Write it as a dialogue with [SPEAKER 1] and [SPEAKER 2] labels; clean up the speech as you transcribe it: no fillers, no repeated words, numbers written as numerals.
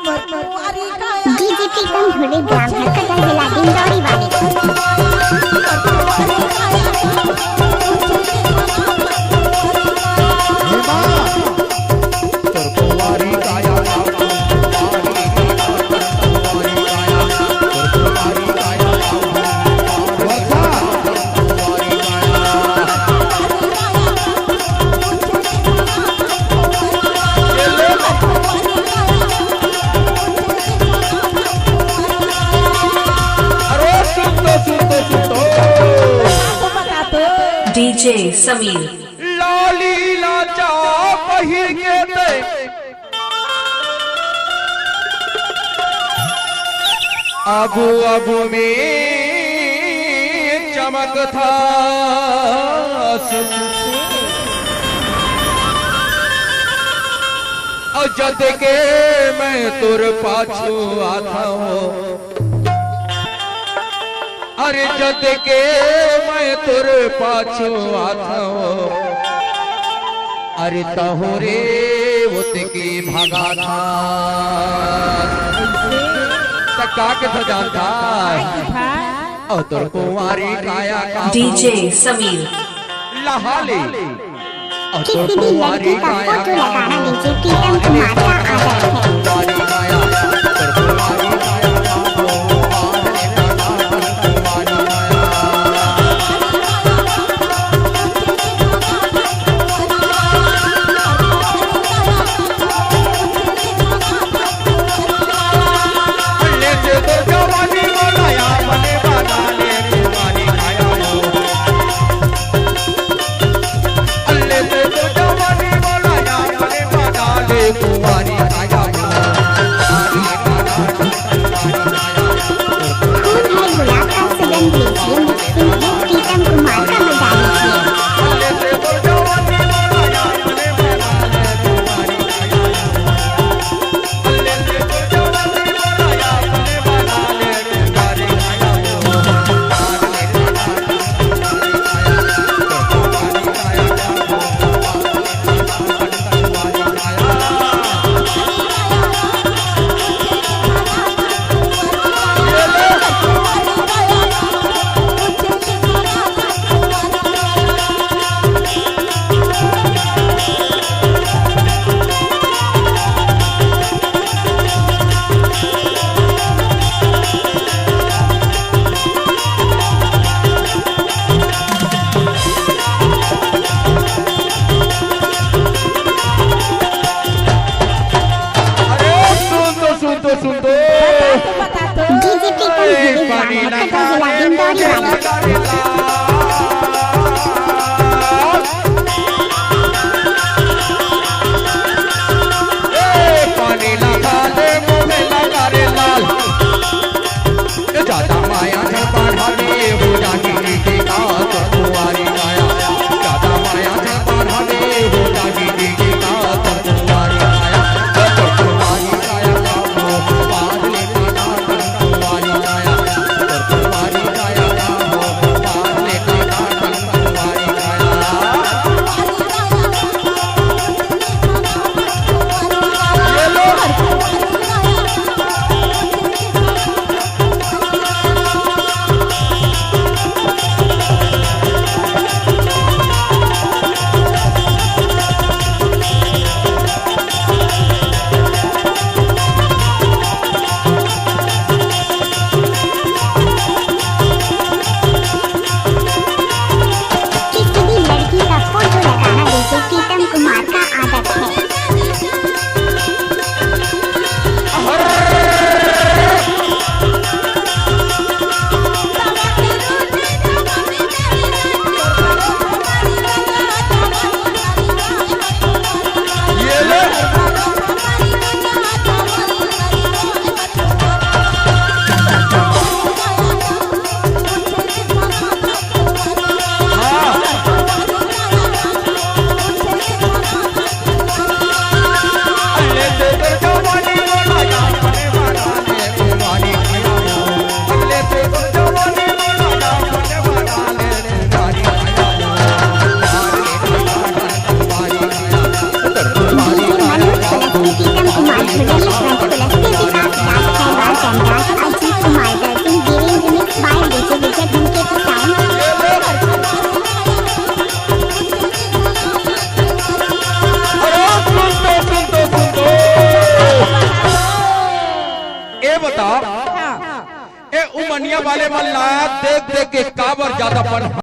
[SPEAKER 1] DJ प्रीतम धुले ब्याम हरकत हिला दिंडौरी वाले
[SPEAKER 2] डीजे समीर
[SPEAKER 3] लाली लाचा पहिर के ते आगू आगू में चमक था और जद के मैं तुर पाछू आता हूँ अरे जद के मैं तुर पाछू आता हूँ अरे तहोरे उतकी भागा था तका के सजाता और तुर कुंवारी काया का
[SPEAKER 2] डीजे समीर
[SPEAKER 3] लहाले और तुर
[SPEAKER 1] किसी भी लड़की का फोटो लगाना डीजे प्रीतम कुमार का आदत है।
[SPEAKER 3] कुंवारी आया बता ए उमनिया वाले मल्ला देख देख के काबर ज्यादा पन